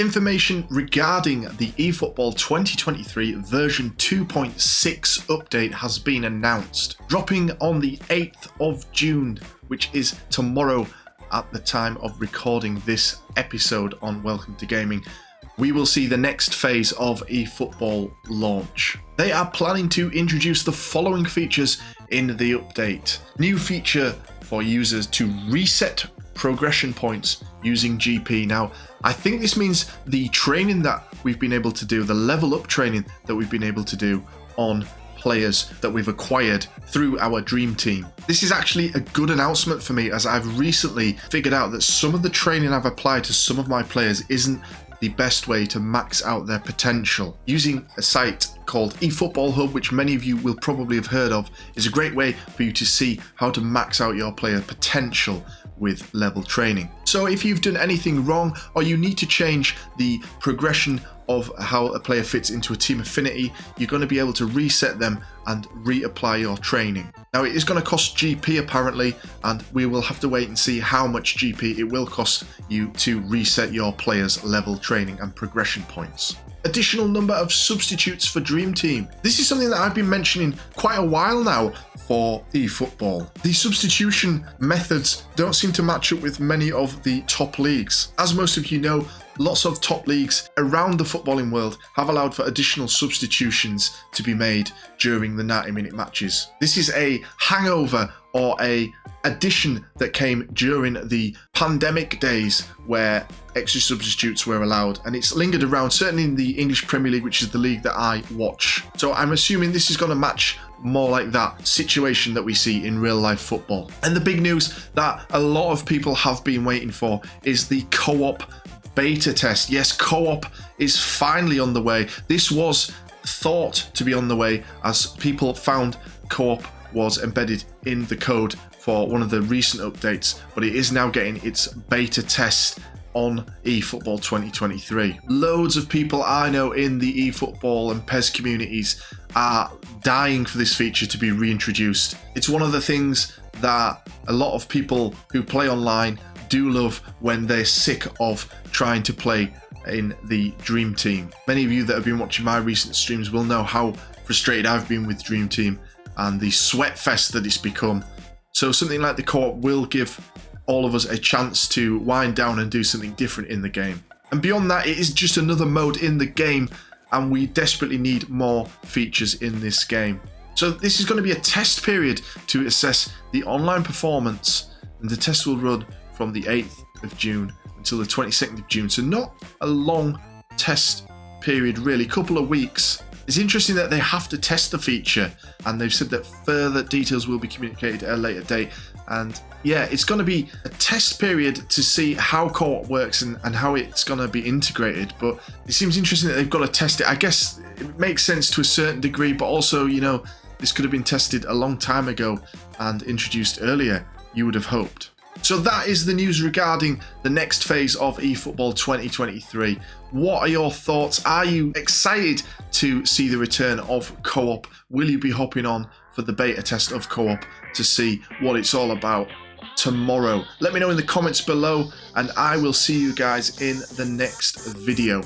Information regarding the eFootball 2023 version 2.6 update has been announced, dropping on the 8th of June, which is tomorrow at the time of recording this episode on Welcome to Gaming. We will see the next phase of eFootball launch. They are planning to introduce the following features in the update. New feature for users to reset progression points using GP. Now, I think this means the training that we've been able to do, the level up training that we've been able to do on players that we've acquired through our dream team. This is actually a good announcement for me, as I've recently figured out that some of the training I've applied to some of my players isn't the best way to max out their potential. Using a site called eFootball Hub, which many of you will probably have heard of, is a great way for you to see how to max out your player potential with level training. So if you've done anything wrong, or you need to change the progression of how a player fits into a team affinity, you're going to be able to reset them and reapply your training. Now, it is going to cost GP apparently, and we will have to wait and see how much GP it will cost you to reset your players' level training and progression points. Additional number of substitutes for Dream Team. This is something that I've been mentioning quite a while now for eFootball. The substitution methods don't seem to match up with many of the top leagues. As most of you know, lots of top leagues around the footballing world have allowed for additional substitutions to be made during the 90-minute matches. This is a hangover or a addition that came during the pandemic days where extra substitutes were allowed, and it's lingered around, certainly in the English Premier League, which is the league that I watch. So I'm assuming this is going to match more like that situation that we see in real life football. And the big news that a lot of people have been waiting for is the co-op beta test. Yes, co-op is finally on the way. This was thought to be on the way as people found co-op was embedded in the code for one of the recent updates, but it is now getting its beta test on eFootball 2023. Loads of people I know in the eFootball and PES communities are dying for this feature to be reintroduced. It's one of the things that a lot of people who play online do love when they're sick of trying to play in the Dream Team. Many of you that have been watching my recent streams will know how frustrated I've been with Dream Team and the sweat fest that it's become. So something like the co-op will give all of us a chance to wind down and do something different in the game. And beyond that, it is just another mode in the game, and we desperately need more features in this game. So this is going to be a test period to assess the online performance, and the test will run from the 8th of June until the 22nd of June. So not a long test period really, couple of weeks. It's interesting that they have to test the feature, and they've said that further details will be communicated at a later date. And yeah, it's going to be a test period to see how co-op works and how it's going to be integrated. But it seems interesting that they've got to test it. I guess it makes sense to a certain degree, but also, you know, this could have been tested a long time ago and introduced earlier, you would have hoped. So that is the news regarding the next phase of eFootball 2023. What are your thoughts? Are you excited to see the return of co-op? Will you be hopping on for the beta test of co-op to see what it's all about tomorrow? Let me know in the comments below, and I will see you guys in the next video.